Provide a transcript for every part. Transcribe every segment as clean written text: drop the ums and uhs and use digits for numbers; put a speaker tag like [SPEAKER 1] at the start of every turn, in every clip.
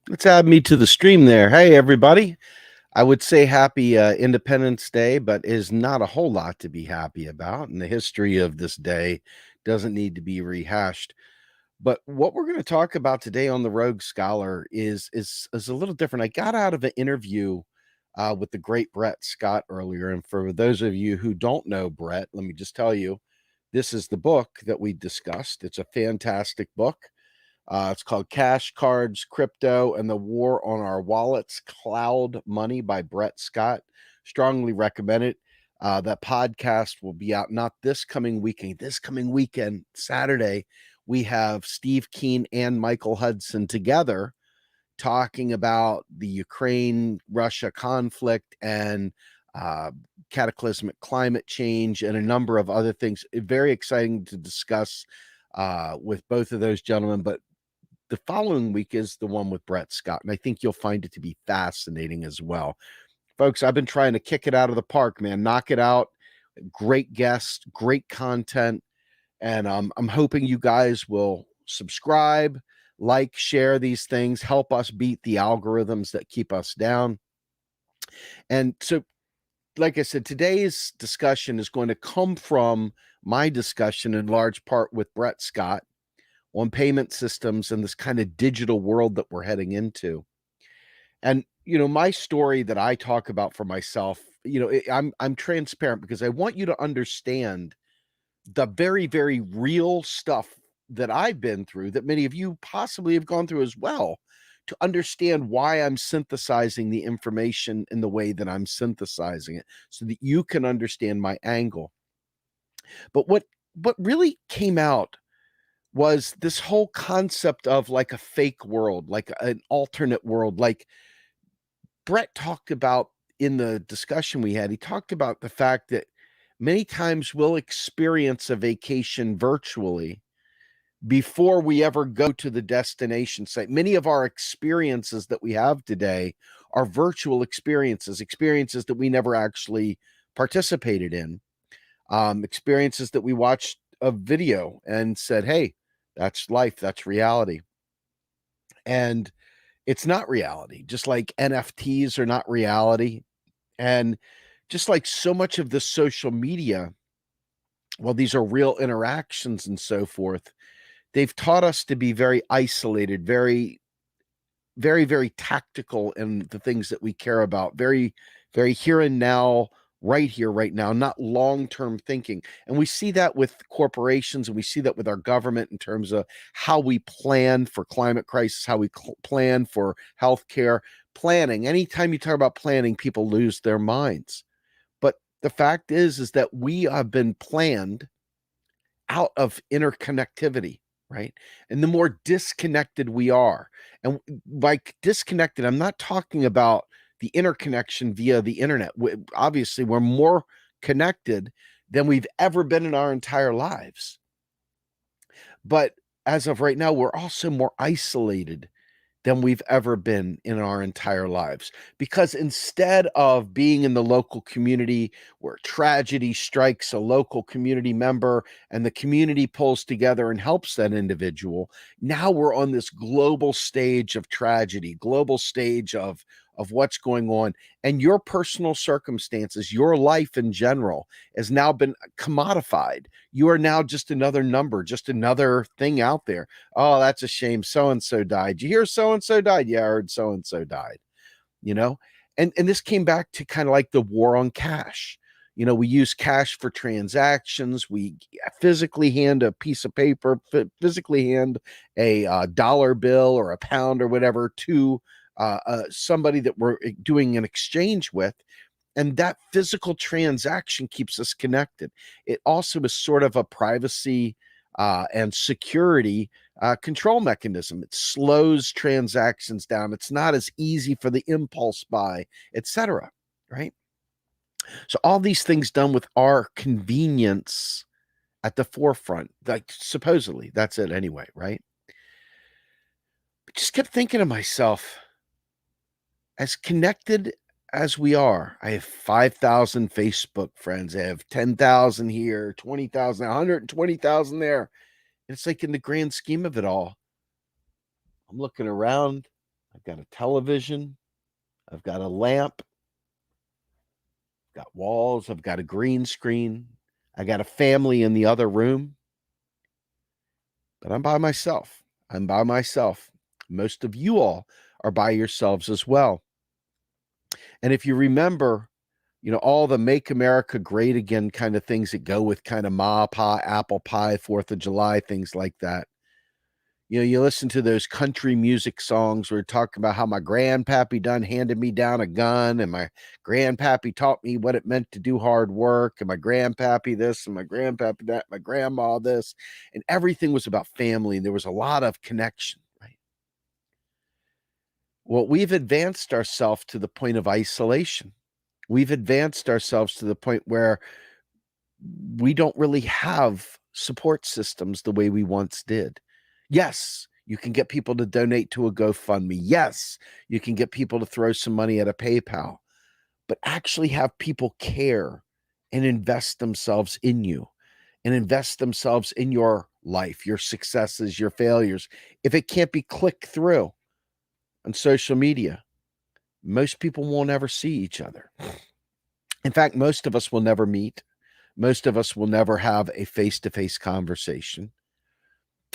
[SPEAKER 1] Let's add me to the stream there. Hey, everybody. I would say happy Independence Day, but is not a whole lot to be happy about. And the history of this day doesn't need to be rehashed. But what we're going to talk about today on the Rogue Scholar is a little different. I got out of an interview with the great Brett Scott earlier, and for those of you who don't know Brett, let me just tell you, this is the book that we discussed. It's a fantastic book. It's called Cash, Cards, Crypto, and the War on Our Wallets, Cloud Money by Brett Scott. Strongly recommend it. That podcast will be out not this coming weekend, Saturday. We have Steve Keen and Michael Hudson together talking about the Ukraine Russia conflict and uh, cataclysmic climate change and a number of other things. Very exciting to discuss with both of those gentlemen. But the following week is the one with Brett Scott, and I think you'll find it to be fascinating as well. Folks, I've been trying to kick it out of the park, man. Knock it out. Great guests, great content, and I'm hoping you guys will subscribe, like, share these things, help us beat the algorithms that keep us down. And so, like I said, today's discussion is going to come from my discussion in large part with Brett Scott on payment systems and this kind of digital world that we're heading into. And my story that I talk about for myself, I'm transparent because I want you to understand the very very real stuff that I've been through that many of you possibly have gone through as well, to understand why I'm synthesizing the information in the way that I'm synthesizing it so that you can understand my angle. But what really came out was this whole concept of like a fake world, like an alternate world. Like Brett talked about in the discussion we had, he talked about the fact that many times we'll experience a vacation virtually before we ever go to the destination site. Many of our experiences that we have today are virtual experiences, experiences that we never actually participated in, experiences that we watched a video and said, hey, that's life, that's reality. And it's not reality, just like NFTs are not reality. And just like so much of the social media, well, these are real interactions and so forth. They've taught us to be very isolated, very, very, very tactical in the things that we care about, very, very here and now, right here, right now, not long term thinking. And we see that with corporations and we see that with our government in terms of how we plan for climate crisis, how we plan for healthcare planning. Anytime you talk about planning, people lose their minds. But the fact is that we have been planned out of interconnectivity, right? And the more disconnected we are, and by disconnected, I'm not talking about the interconnection via the internet. Obviously, we're more connected than we've ever been in our entire lives. But as of right now, we're also more isolated than we've ever been in our entire lives. Because instead of being in the local community where tragedy strikes a local community member and the community pulls together and helps that individual, now we're on this global stage of tragedy, global stage of what's going on. And your personal circumstances, your life in general, has now been commodified. You are now just another number, just another thing out there. Oh, that's a shame. So and so died. You hear so and so died? Yeah, I heard so and so died. You know, and this came back to kind of like the war on cash. We use cash for transactions. We physically hand a piece of paper, physically hand a dollar bill or a pound or whatever to somebody that we're doing an exchange with. And that physical transaction keeps us connected. It also is sort of a privacy and security control mechanism. It slows transactions down. It's not as easy for the impulse buy, etc. Right? So all these things done with our convenience at the forefront, like supposedly that's it anyway, right? But just kept thinking to myself, as connected as we are, I have 5,000 Facebook friends. I have 10,000 here, 20,000, 120,000 there. It's like in the grand scheme of it all, I'm looking around. I've got a television. I've got a lamp. I've got walls. I've got a green screen. I got a family in the other room, but I'm by myself. I'm by myself. Most of you all are by yourselves as well. And if you remember, all the Make America Great Again kind of things that go with kind of ma pie, apple pie, 4th of July, things like that. You listen to those country music songs where talking about how my grandpappy done handed me down a gun, and my grandpappy taught me what it meant to do hard work, and my grandpappy this, and my grandpappy that, my grandma this, and everything was about family. And there was a lot of connection, right? Well, we've advanced ourselves to the point of isolation. We've advanced ourselves to the point where we don't really have support systems the way we once did. Yes, you can get people to donate to a GoFundMe. Yes, you can get people to throw some money at a PayPal, but actually have people care and invest themselves in you and invest themselves in your life, your successes, your failures. If it can't be clicked through on social media, most people won't ever see each other. In fact, most of us will never meet. Most of us will never have a face-to-face conversation.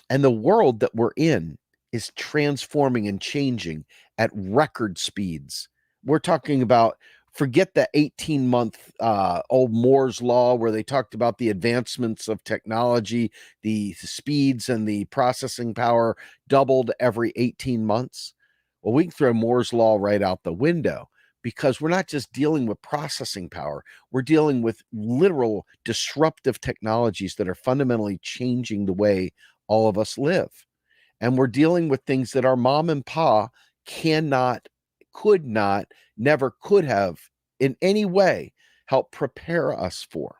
[SPEAKER 1] And the world that we're in is transforming and changing at record speeds. We're talking about, forget the 18-month old Moore's Law where they talked about the advancements of technology, the speeds and the processing power doubled every 18 months. Well, we can throw Moore's Law right out the window, because we're not just dealing with processing power. We're dealing with literal disruptive technologies that are fundamentally changing the way all of us live. And we're dealing with things that our mom and pa cannot, could not, never could have in any way help prepare us for.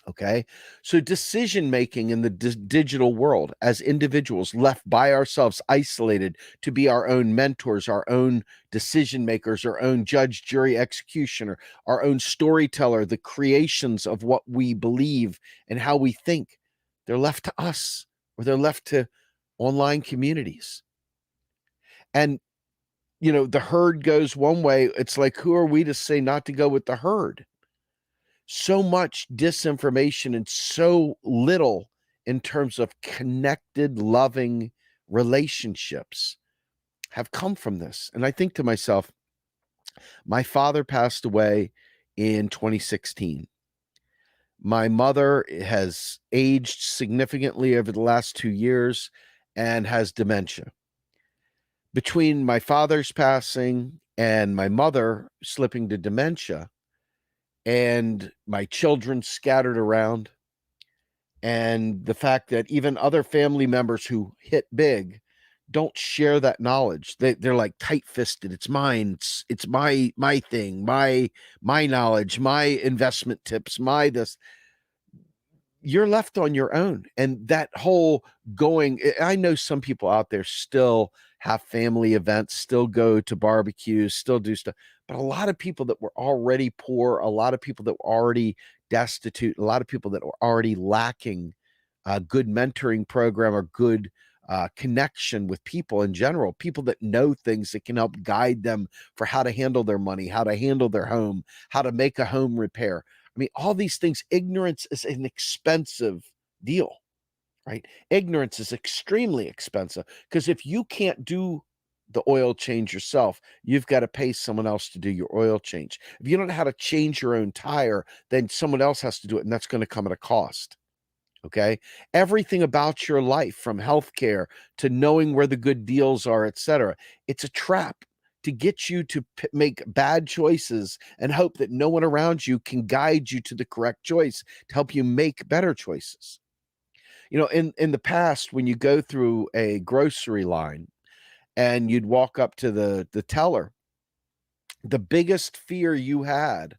[SPEAKER 1] Okay. So decision making in the digital world as individuals left by ourselves, isolated to be our own mentors, our own decision makers, our own judge, jury, executioner, our own storyteller, the creations of what we believe and how we think, they're left to us, or they're left to online communities. And, the herd goes one way. It's like, who are we to say not to go with the herd? So much disinformation and so little in terms of connected, loving relationships have come from this. And I think to myself, my father passed away in 2016. My mother has aged significantly over the last 2 years and has dementia. Between my father's passing and my mother slipping to dementia, and my children scattered around, and the fact that even other family members who hit big don't share that knowledge. They're like tight-fisted. It's mine. It's my thing, my knowledge, my investment tips, my this. You're left on your own. And that whole going, I know some people out there still have family events, still go to barbecues, still do stuff, but a lot of people that were already poor, a lot of people that were already destitute, a lot of people that were already lacking a good mentoring program or good connection with people in general, people that know things that can help guide them for how to handle their money, how to handle their home, how to make a home repair. I mean, all these things, ignorance is an expensive deal, right? Ignorance is extremely expensive, because if you can't do the oil change yourself, you've got to pay someone else to do your oil change. If you don't know how to change your own tire, then someone else has to do it, and that's going to come at a cost. Okay. Everything about your life, from healthcare to knowing where the good deals are, etc., it's a trap to get you to make bad choices and hope that no one around you can guide you to the correct choice to help you make better choices. In the past, when you go through a grocery line and you'd walk up to the teller, the biggest fear you had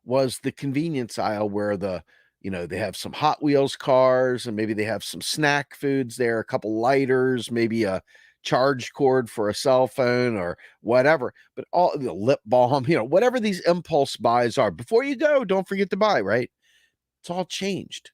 [SPEAKER 1] was the convenience aisle, where they have some Hot Wheels cars, and maybe they have some snack foods there, a couple lighters, maybe a charge cord for a cell phone or whatever, but all the lip balm, whatever these impulse buys are. Before you go, don't forget to buy, right? It's all changed.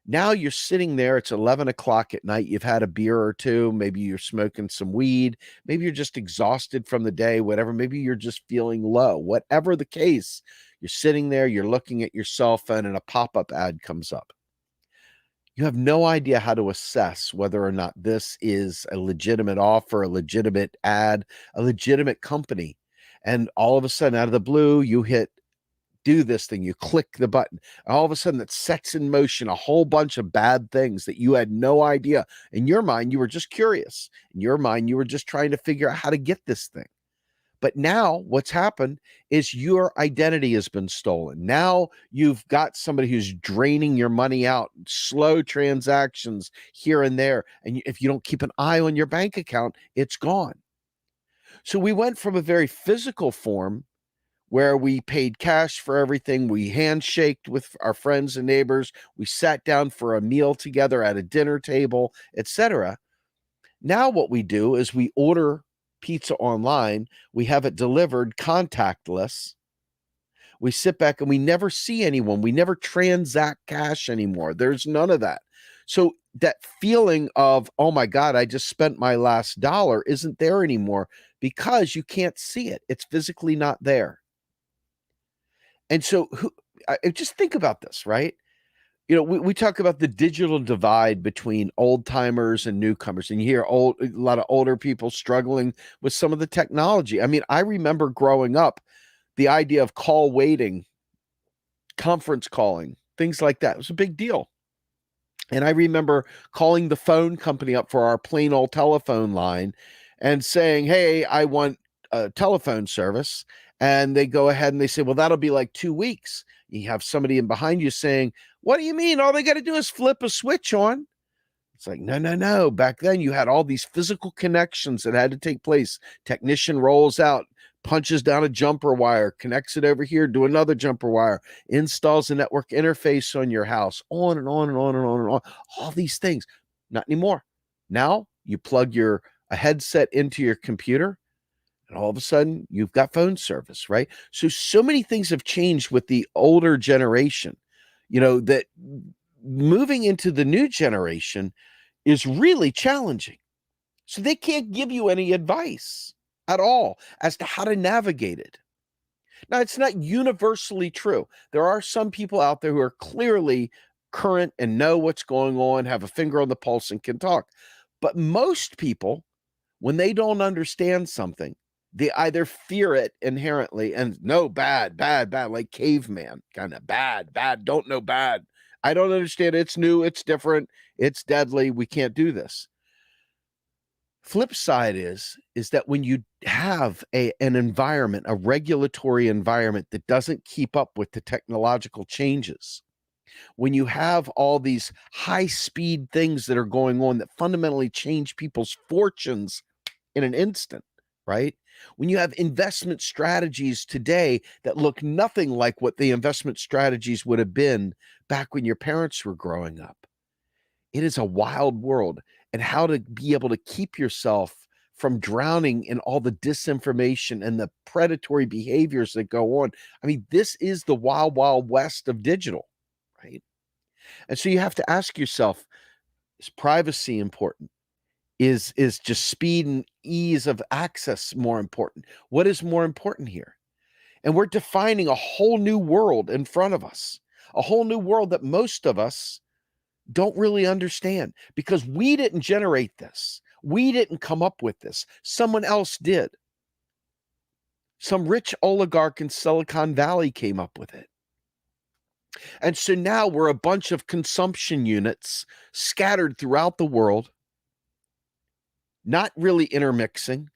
[SPEAKER 1] Now you're sitting there, it's 11 o'clock at night, you've had a beer or two, maybe you're smoking some weed, maybe you're just exhausted from the day, whatever, maybe you're just feeling low. Whatever the case, you're sitting there, you're looking at your cell phone, and a pop-up ad comes up. You have no idea how to assess whether or not this is a legitimate offer, a legitimate ad, a legitimate company. And all of a sudden, out of the blue, you hit do this thing, you click the button. All of a sudden, it sets in motion a whole bunch of bad things that you had no idea. In your mind, you were just curious. In your mind, you were just trying to figure out how to get this thing. But now what's happened is your identity has been stolen. Now you've got somebody who's draining your money out, slow transactions here and there. And if you don't keep an eye on your bank account, it's gone. So we went from a very physical form where we paid cash for everything. We handshaked with our friends and neighbors. We sat down for a meal together at a dinner table, etc. Now what we do is we order pizza online. We have it delivered contactless. We sit back and we never see anyone. We never transact cash anymore. There's none of that. So that feeling of, oh my God, I just spent my last dollar isn't there anymore because you can't see it. It's physically not there. And so just think about this, right? We talk about the digital divide between old timers and newcomers, and you hear a lot of older people struggling with some of the technology. I mean, I remember growing up, the idea of call waiting, conference calling, things like that. It was a big deal. And I remember calling the phone company up for our plain old telephone line and saying, hey, I want a telephone service. And they go ahead and they say, well, that'll be like 2 weeks. You have somebody in behind you saying, what do you mean? All they got to do is flip a switch on. It's like, no, no, no. Back then, you had all these physical connections that had to take place. Technician rolls out, punches down a jumper wire, connects it over here to another jumper wire, installs a network interface on your house, on and on and on and on and on. All these things. Not anymore. Now you plug a headset into your computer, and all of a sudden you've got phone service, right? So many things have changed with the older generation, that moving into the new generation is really challenging. So they can't give you any advice at all as to how to navigate it. Now, it's not universally true. There are some people out there who are clearly current and know what's going on, have a finger on the pulse, and can talk. But most people, when they don't understand something, they either fear it inherently and no, bad, bad, bad, like caveman, kind of bad, bad, don't know bad. I don't understand. It's new, it's different, it's deadly. We can't do this. Flip side is that when you have an environment, a regulatory environment that doesn't keep up with the technological changes, when you have all these high speed things that are going on that fundamentally change people's fortunes in an instant, right? When you have investment strategies today that look nothing like what the investment strategies would have been back when your parents were growing up, it is a wild world. And how to be able to keep yourself from drowning in all the disinformation and the predatory behaviors that go on. I mean, this is the wild, wild west of digital, right? And so you have to ask yourself, is privacy important? Is just speed and ease of access more important? What is more important here? And we're defining a whole new world in front of us, a whole new world that most of us don't really understand because we didn't generate this. We didn't come up with this. Someone else did. Some rich oligarch in Silicon Valley came up with it. And so now we're a bunch of consumption units scattered throughout the world, not really intermixing.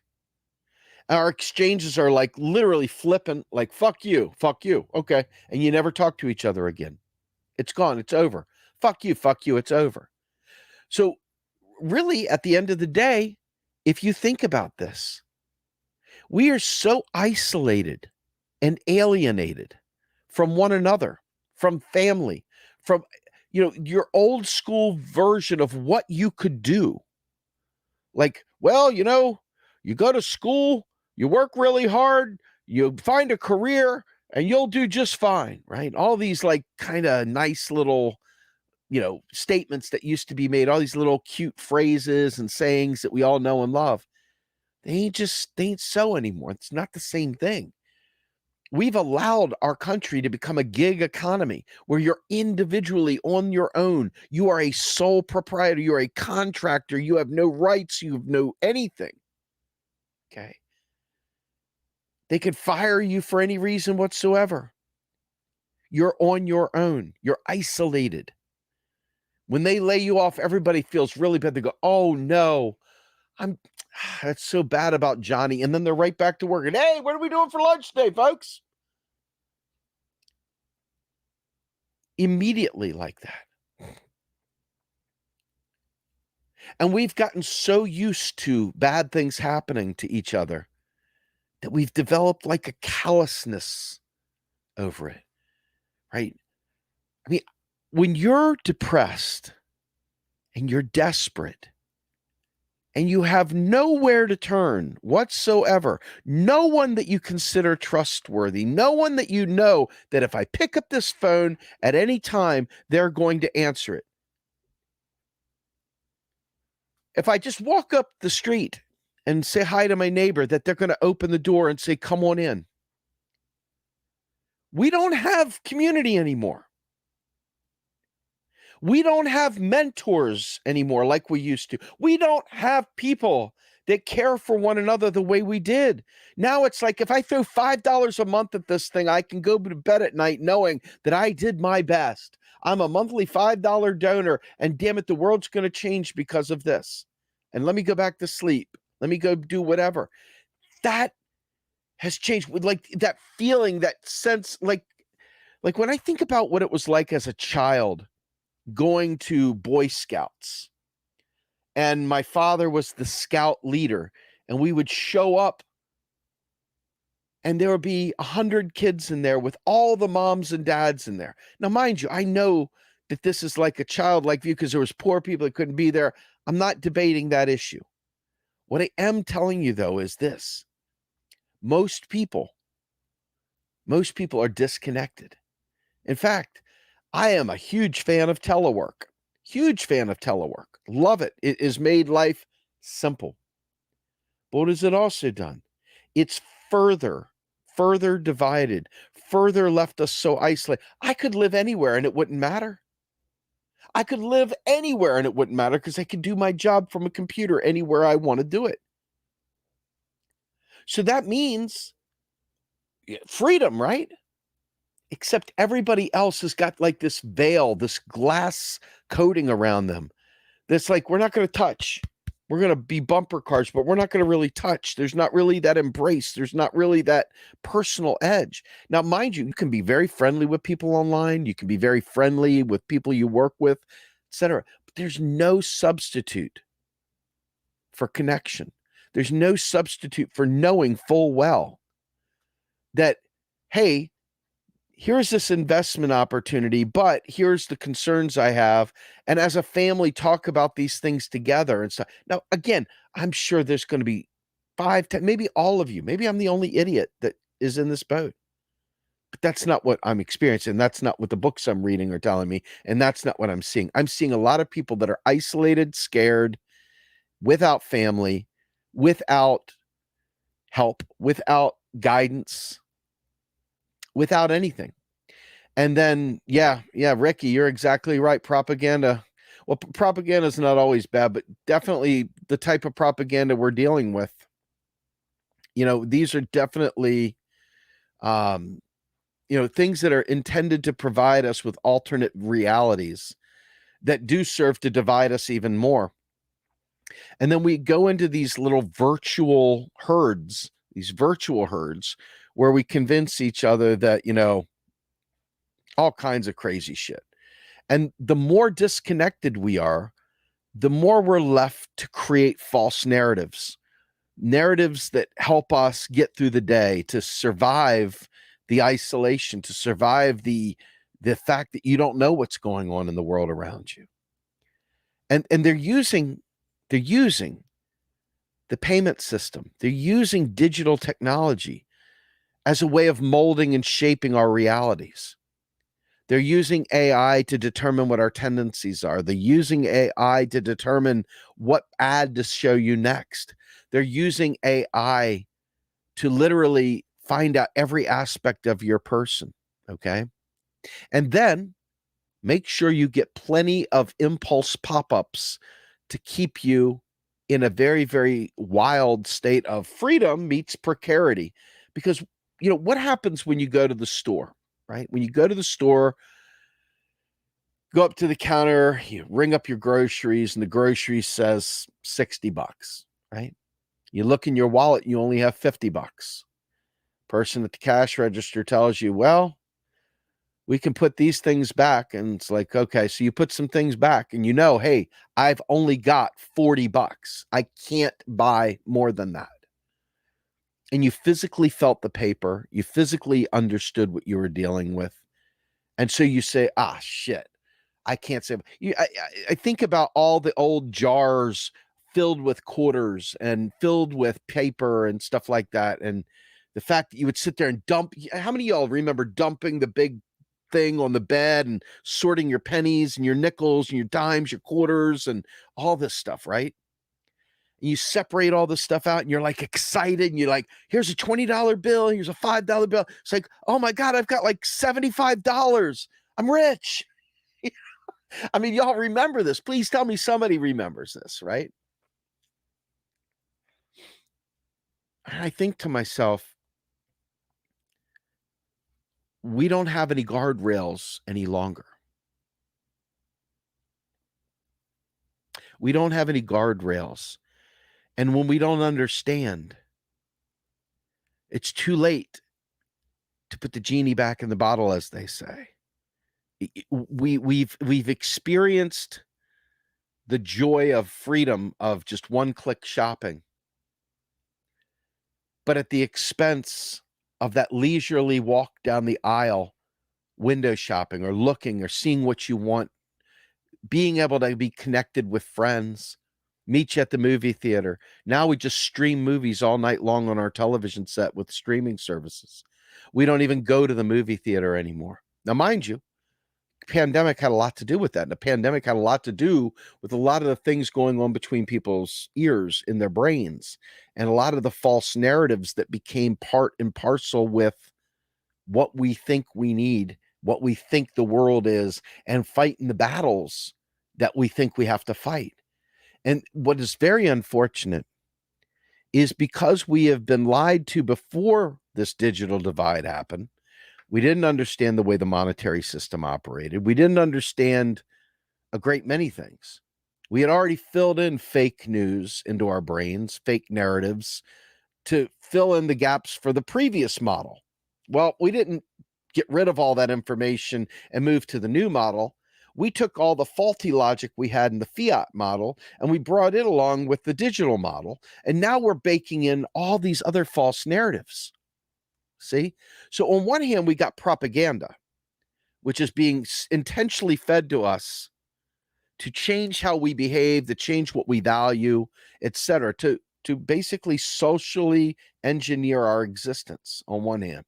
[SPEAKER 1] Our exchanges are like literally flippant, like, fuck you, okay. And you never talk to each other again. It's gone, it's over. Fuck you, it's over. So really, at the end of the day, if you think about this, we are so isolated and alienated from one another, from family, from your old school version of what you could do. Like, well, you go to school, you work really hard, you find a career, and you'll do just fine, right? All these like kind of nice little statements that used to be made, all these little cute phrases and sayings that we all know and love, they ain't so anymore. It's not the same thing. We've allowed our country to become a gig economy where you're individually on your own. You are a sole proprietor. You're a contractor. You have no rights. You have no anything. Okay. They could fire you for any reason whatsoever. You're on your own. You're isolated. When they lay you off, everybody feels really bad. They go, oh no, that's so bad about Johnny. And then they're right back to work. And hey, what are we doing for lunch today, folks? Immediately like that. And we've gotten so used to bad things happening to each other that we've developed like a callousness over it, right? I mean, when you're depressed and you're desperate and you have nowhere to turn whatsoever, no one that you consider trustworthy, no one that you know that if I pick up this phone at any time, they're going to answer it. If I just walk up the street and say hi to my neighbor, that they're going to open the door and say, come on in. We don't have community anymore. We don't have mentors anymore like we used to. We don't have people that care for one another the way we did. Now it's like if I throw $5 a month at this thing, I can go to bed at night knowing that I did my best. I'm a monthly $5 donor, and damn it, the world's going to change because of this. And let me go back to sleep. Let me go do whatever. That has changed with like that feeling, that sense, like when I think about what it was like as a child going to Boy Scouts, and my father was the scout leader, and we would show up and there would be 100 kids in there with all the moms and dads in there. Now, mind you, I know that this is like a childlike view because there was poor people that couldn't be there. I'm not debating that issue. What I am telling you, though, is this. Most people are disconnected. In fact, I am a huge fan of telework. Huge fan of telework. Love it. It has made life simple. But what has it also done? It's further divided, further left us so isolated. I could live anywhere and it wouldn't matter. I could live anywhere and it wouldn't matter because I could do my job from a computer anywhere I want to do it. So that means freedom, right? Except everybody else has got like this veil, this glass coating around them. That's like, we're not going to touch. We're going to be bumper cars, but we're not going to really touch. There's not really that embrace. There's not really that personal edge. Now, mind you, you can be very friendly with people online. You can be very friendly with people you work with, etc. But there's no substitute for connection. There's no substitute for knowing full well that, hey, here's this investment opportunity, but here's the concerns I have. And as a family, talk about these things together and stuff. Now, again, I'm sure there's going to be 5, 10, maybe all of you. Maybe I'm the only idiot that is in this boat. But that's not what I'm experiencing. That's not what the books I'm reading are telling me. And that's not what I'm seeing. I'm seeing a lot of people that are isolated, scared, without family, without help, without guidance, without anything. And then, yeah, Ricky, you're exactly right. Propaganda. Well, propaganda is not always bad, but definitely the type of propaganda we're dealing with. These are definitely, things that are intended to provide us with alternate realities that do serve to divide us even more. And then we go into these little virtual herds, where we convince each other that, all kinds of crazy shit. And the more disconnected we are, the more we're left to create false narratives that help us get through the day, to survive the isolation, to survive the fact that you don't know what's going on in the world around you. And they're using the payment system. They're using digital technology as a way of molding and shaping our realities. They're using AI to determine what our tendencies are. They're using AI to determine what ad to show you next. They're using AI to literally find out every aspect of your person. Okay. And then make sure you get plenty of impulse pop ups to keep you in a very, very wild state of freedom meets precarity. Because, what happens when you go to the store, right? When you go to the store, go up to the counter, you ring up your groceries, and the grocery says $60, right? You look in your wallet, you only have $50. Person at the cash register tells you, well, we can put these things back. And it's like, okay, so you put some things back and hey, I've only got $40. I can't buy more than that. And you physically felt the paper, you physically understood what you were dealing with. And so you say, shit, I can't say. I think about all the old jars filled with quarters and filled with paper and stuff like that. And the fact that you would sit there and dump. How many of y'all remember dumping the big thing on the bed and sorting your pennies and your nickels and your dimes, your quarters, and all this stuff, right? And you separate all this stuff out and you're like excited and you're like, here's a $20 bill, here's a $5 bill. It's like, oh my God, I've got like $75. I'm rich. I mean, y'all remember this. Please tell me somebody remembers this, right? And I think to myself, we don't have any guardrails any longer. We don't have any guardrails. And when we don't understand, it's too late to put the genie back in the bottle, as they say. We've experienced the joy of freedom of just one-click shopping, but at the expense of that leisurely walk down the aisle, window shopping or looking or seeing what you want, being able to be connected with friends, meet you at the movie theater. Now we just stream movies all night long on our television set with streaming services. We don't even go to the movie theater anymore. Now, mind you, pandemic had a lot to do with that. And the pandemic had a lot to do with a lot of the things going on between people's ears in their brains and a lot of the false narratives that became part and parcel with what we think we need, what we think the world is, and fighting the battles that we think we have to fight. And what is very unfortunate is because we have been lied to before this digital divide happened. We didn't understand the way the monetary system operated. We didn't understand a great many things. We had already filled in fake news into our brains, fake narratives to fill in the gaps for the previous model. Well, we didn't get rid of all that information and move to the new model. We took all the faulty logic we had in the fiat model and we brought it along with the digital model. And now we're baking in all these other false narratives. See? So on one hand, we got propaganda, which is being intentionally fed to us to change how we behave, to change what we value, etc., to basically socially engineer our existence on one hand.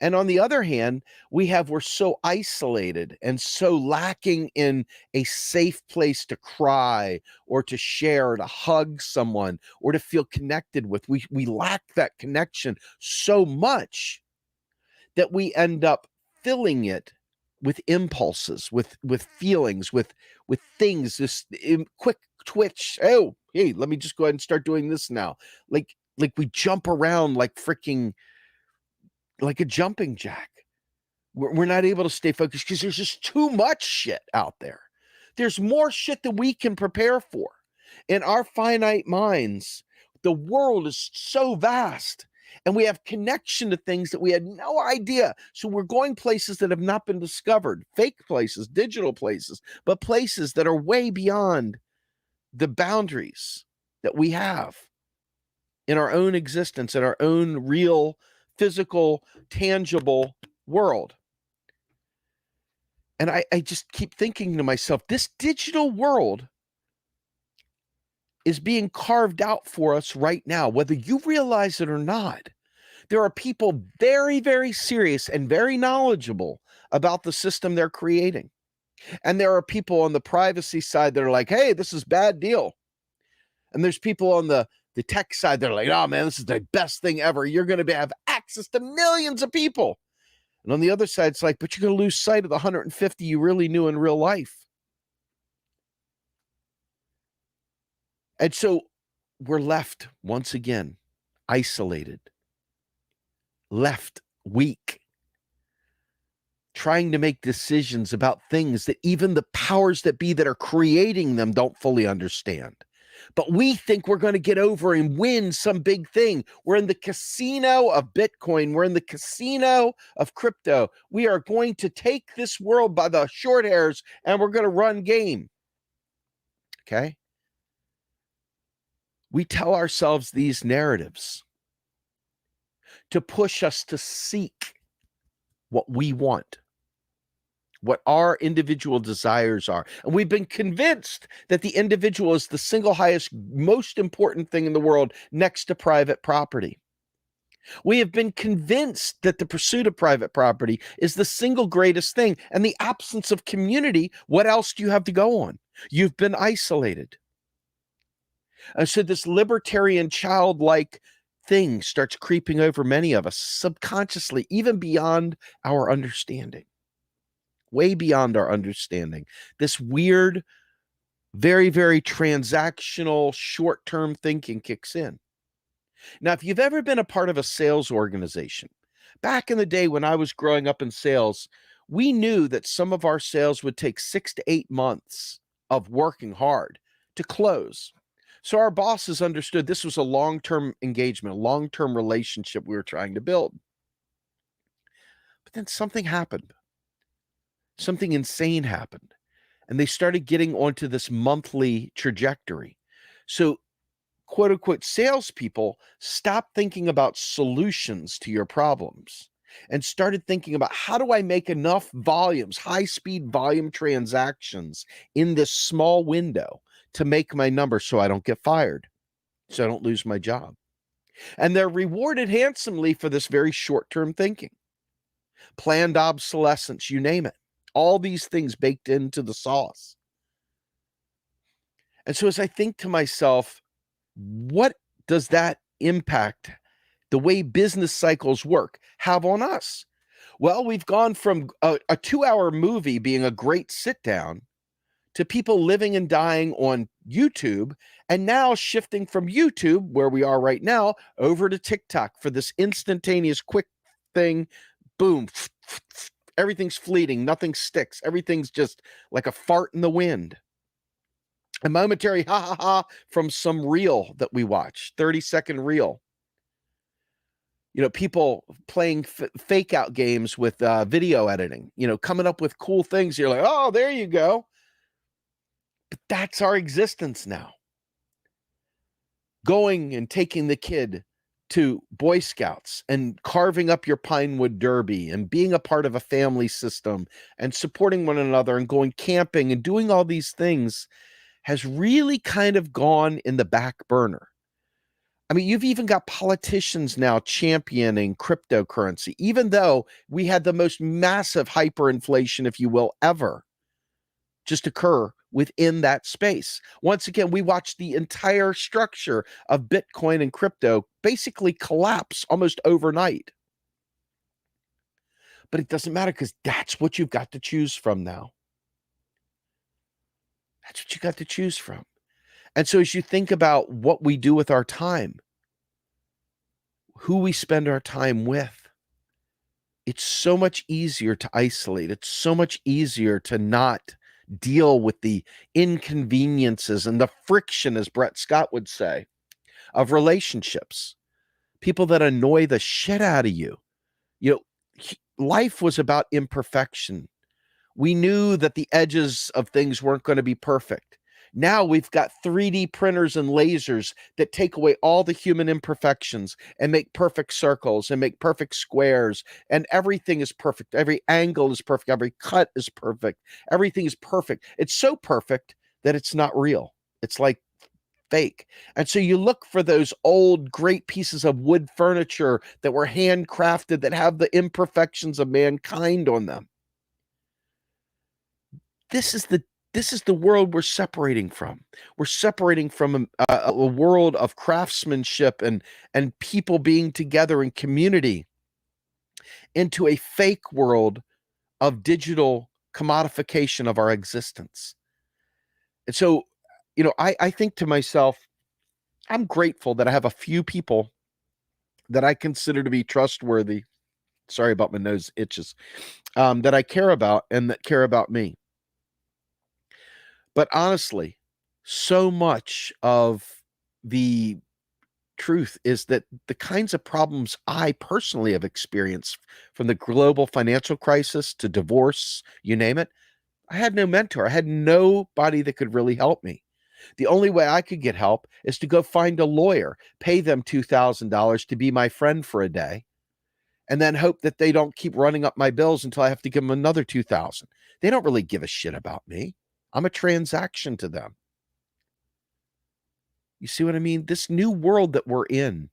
[SPEAKER 1] And on the other hand, we're so isolated and so lacking in a safe place to cry or to share, to hug someone or to feel connected with. We lack that connection so much that we end up filling it with impulses, with feelings, with things, this quick twitch. Oh, hey, let me just go ahead and start doing this now. Like we jump around like freaking like a jumping jack. We're not able to stay focused because there's just too much shit out there. There's more shit than we can prepare for. In our finite minds, the world is so vast and we have connection to things that we had no idea. So we're going places that have not been discovered, fake places, digital places, but places that are way beyond the boundaries that we have in our own existence, in our own real, physical, tangible world. And I just keep thinking to myself, this digital world is being carved out for us right now, whether you realize it or not. There are people very, very serious and very knowledgeable about the system they're creating. And there are people on the privacy side that are like, hey, this is a bad deal. And there's people on the tech side that are like, oh man, this is the best thing ever. You're going to have access to millions of people. And on the other side, it's like, but you're going to lose sight of the 150 you really knew in real life. And so we're left once again isolated, left weak, trying to make decisions about things that even the powers that be that are creating them don't fully understand. But we think we're going to get over and win some big thing. We're in the casino of Bitcoin. We're in the casino of crypto. We are going to take this world by the short hairs and we're going to run game. Okay? We tell ourselves these narratives to push us to seek what we want, what our individual desires are. And we've been convinced that the individual is the single highest, most important thing in the world next to private property. We have been convinced that the pursuit of private property is the single greatest thing. And the absence of community, what else do you have to go on? You've been isolated. And so this libertarian childlike thing starts creeping over many of us subconsciously, even beyond our understanding. Way beyond our understanding. This weird, very, very transactional, short-term thinking kicks in. Now, if you've ever been a part of a sales organization, back in the day when I was growing up in sales, we knew that some of our sales would take 6 to 8 months of working hard to close. So our bosses understood this was a long-term engagement, a long-term relationship we were trying to build. But then something happened. Something insane happened. And they started getting onto this monthly trajectory. So, quote unquote, salespeople stopped thinking about solutions to your problems and started thinking about how do I make enough volumes, high speed volume transactions in this small window to make my number so I don't get fired, so I don't lose my job. And they're rewarded handsomely for this very short term thinking. Planned obsolescence, you name it. All these things baked into the sauce. And so as I think to myself, what does that impact the way business cycles work have on us? Well, we've gone from a 2-hour movie being a great sit down to people living and dying on YouTube, and now shifting from YouTube, where we are right now, over to TikTok for this instantaneous quick thing. Boom. Everything's fleeting. Nothing sticks. Everything's just like a fart in the wind. A momentary ha ha ha from some reel that we watch, 30-second reel. You know, people playing fake out games with video editing, you know, coming up with cool things. You're like, oh, there you go. But that's our existence now. Going and taking the kid to Boy Scouts and carving up your Pinewood Derby and being a part of a family system and supporting one another and going camping and doing all these things has really kind of gone in the back burner. I mean, you've even got politicians now championing cryptocurrency, even though we had the most massive hyperinflation, if you will, ever just occur within that space. Once again, we watched the entire structure of Bitcoin and crypto basically collapse almost overnight. But it doesn't matter because that's what you've got to choose from now. That's what you got to choose from. And so as you think about what we do with our time, who we spend our time with, it's so much easier to isolate. It's so much easier to not deal with the inconveniences and the friction, as Brett Scott would say, of relationships. People that annoy the shit out of you. You know, life was about imperfection. We knew that the edges of things weren't going to be perfect. Now we've got 3D printers and lasers that take away all the human imperfections and make perfect circles and make perfect squares, and everything is perfect. Every angle is perfect. Every cut is perfect. Everything is perfect. It's so perfect that it's not real. It's like fake. And so you look for those old great pieces of wood furniture that were handcrafted, that have the imperfections of mankind on them. this is the world we're separating from. We're separating from a world of craftsmanship and people being together in community into a fake world of digital commodification of our existence. And so, I think to myself, I'm grateful that I have a few people that I consider to be trustworthy. Sorry about my nose itches. That I care about and that care about me. But honestly, so much of the truth is that the kinds of problems I personally have experienced, from the global financial crisis to divorce, you name it, I had no mentor. I had nobody that could really help me. The only way I could get help is to go find a lawyer, pay them $2,000 to be my friend for a day, and then hope that they don't keep running up my bills until I have to give them another 2,000. They don't really give a shit about me. I'm a transaction to them. You see what I mean? This new world that we're in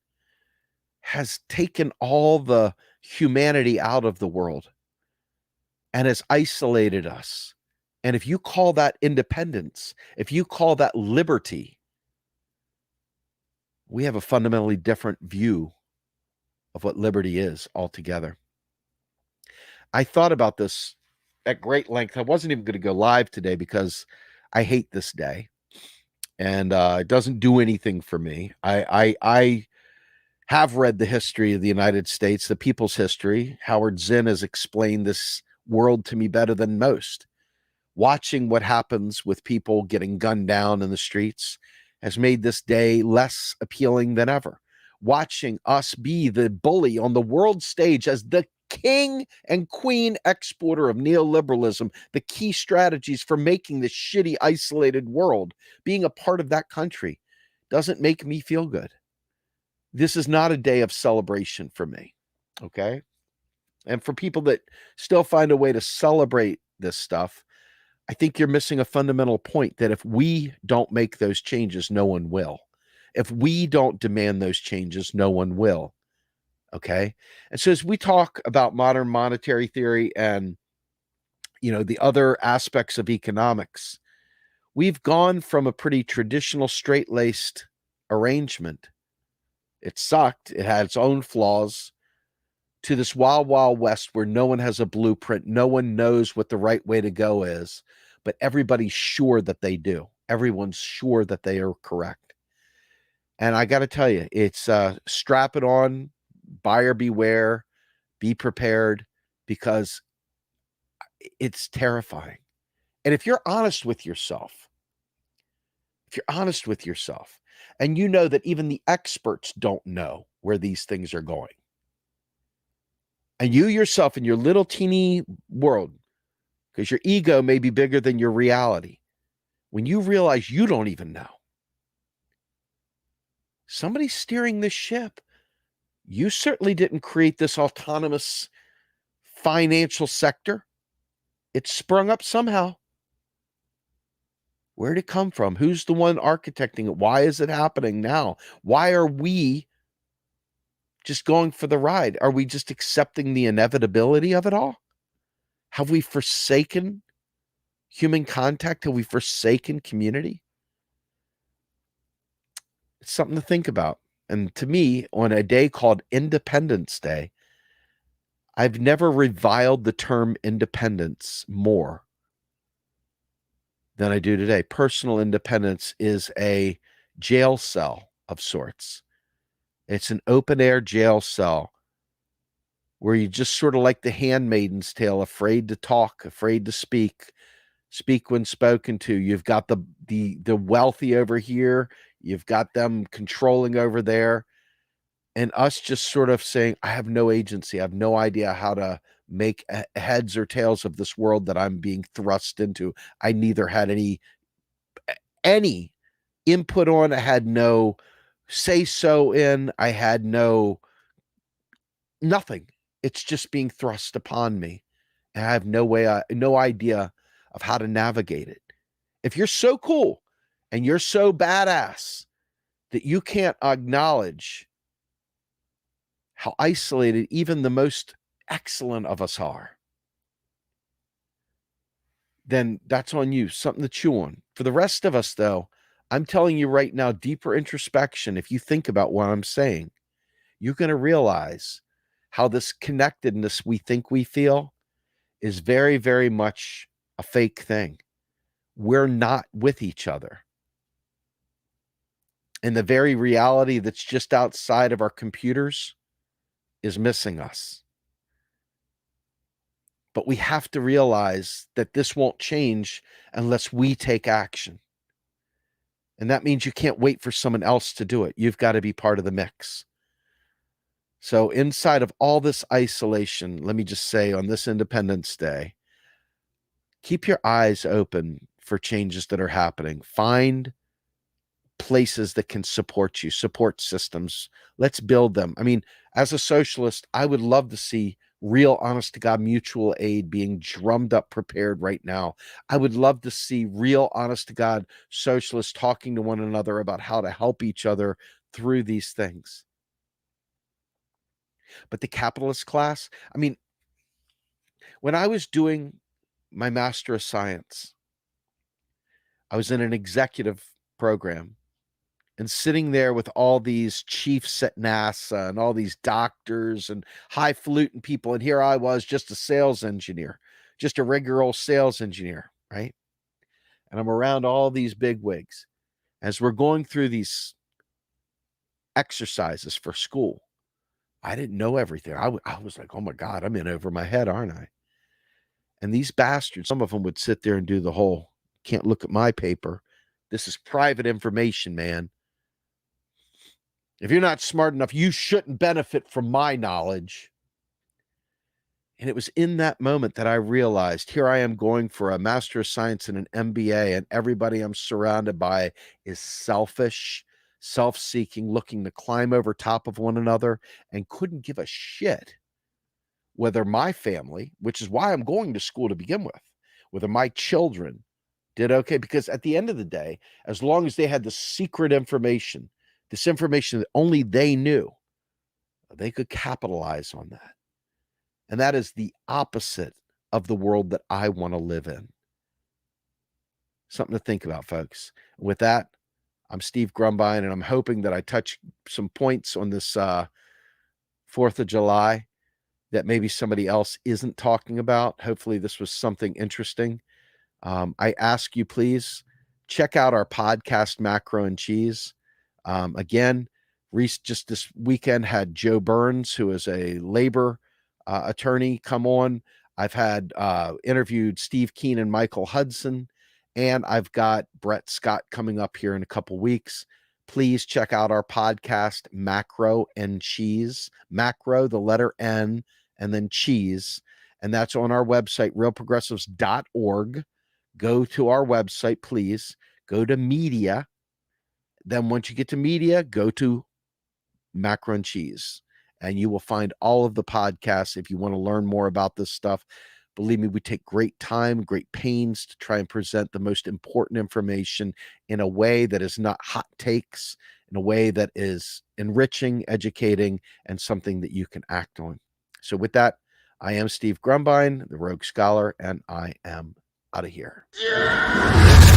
[SPEAKER 1] has taken all the humanity out of the world and has isolated us. And if you call that independence, if you call that liberty, we have a fundamentally different view of what liberty is altogether. I thought about this at great length. I wasn't even going to go live today because I hate this day, and it doesn't do anything for me. I have read the history of the United States, the people's history. Howard Zinn has explained this world to me better than most. Watching what happens with people getting gunned down in the streets has made this day less appealing than ever. Watching us be the bully on the world stage as the king and queen exporter of neoliberalism, the key strategies for making this shitty, isolated world, being a part of that country doesn't make me feel good. This is not a day of celebration for me. Okay. And for people that still find a way to celebrate this stuff, I think you're missing a fundamental point that if we don't make those changes, no one will. If we don't demand those changes, no one will. Okay. And so as we talk about modern monetary theory and the other aspects of economics, we've gone from a pretty traditional straight-laced arrangement. It sucked. It had its own flaws, to this wild, wild west where no one has a blueprint. No one knows what the right way to go is, but everybody's sure that they do. Everyone's sure that they are correct. And I got to tell you, it's strap it on, buyer beware, be prepared, because it's terrifying. And if you're honest with yourself, and you know that even the experts don't know where these things are going, and you yourself in your little teeny world, because your ego may be bigger than your reality, when you realize you don't even know, somebody's steering this ship. You certainly didn't create this autonomous financial sector. It sprung up somehow. Where'd it come from? Who's the one architecting it? Why is it happening now? Why are we just going for the ride? Are we just accepting the inevitability of it all? Have we forsaken human contact? Have we forsaken community? It's something to think about. And to me, on a day called Independence Day, I've never reviled the term independence more than I do today. Personal independence is a jail cell of sorts. It's an open air jail cell where you just sort of like the handmaiden's tale, afraid to talk, afraid to speak when spoken to. You've got the wealthy over here, you've got them controlling over there, and us just sort of saying, I have no agency. I have no idea how to make heads or tails of this world that I'm being thrust into. I neither had any input on, I had no say so in, I had nothing. It's just being thrust upon me. And I have no idea of how to navigate it. If you're so cool and you're so badass that you can't acknowledge how isolated even the most excellent of us are, then that's on you, something to chew on. For the rest of us, though, I'm telling you right now, deeper introspection, if you think about what I'm saying, you're going to realize how this connectedness we think we feel is very, very much a fake thing. We're not with each other. And the very reality that's just outside of our computers is missing us. But we have to realize that this won't change unless we take action. And that means you can't wait for someone else to do it. You've got to be part of the mix. So, inside of all this isolation, let me just say on this Independence Day, keep your eyes open for changes that are happening. Find places that can support you, support systems. Let's build them. I mean, as a socialist, I would love to see real, honest to God mutual aid being drummed up, prepared right now. I would love to see real, honest to God socialists talking to one another about how to help each other through these things. But the capitalist class, I mean, when I was doing my Master of Science, I was in an executive program and sitting there with all these chiefs at NASA and all these doctors and highfalutin people. And here I was, just a sales engineer, just a regular old sales engineer, right? And I'm around all these big wigs as we're going through these exercises for school. I didn't know everything. I was like, oh my God, I'm in over my head, aren't I? And these bastards, some of them would sit there and do the whole, can't look at my paper. This is private information, man. If you're not smart enough, you shouldn't benefit from my knowledge. And it was in that moment that I realized here I am going for a Master of Science and an MBA, and everybody I'm surrounded by is selfish, self-seeking, looking to climb over top of one another, and couldn't give a shit whether my family, which is why I'm going to school to begin with, whether my children did okay. Because at the end of the day, as long as they had the secret information, this information that only they knew, they could capitalize on that. And that is the opposite of the world that I want to live in. Something to think about, folks. With that, I'm Steve Grumbine, and I'm hoping that I touch some points on this 4th of July that maybe somebody else isn't talking about. Hopefully this was something interesting. I ask you, please, check out our podcast, Macro and Cheese. Again, Reese just this weekend had Joe Burns, who is a labor attorney, come on. I've had interviewed Steve Keen and Michael Hudson, and I've got Brett Scott coming up here in a couple weeks. Please check out our podcast, Macro and Cheese. Macro, the letter N, and then cheese. And that's on our website, realprogressives.org. Go to our website, please. Go to media. Then once you get to media, go to Macro and Cheese, and you will find all of the podcasts if you want to learn more about this stuff. Believe me, we take great time, great pains to try and present the most important information in a way that is not hot takes, in a way that is enriching, educating, and something that you can act on. So with that, I am Steve Grumbine, the Rogue Scholar, and I am out of here. Yeah.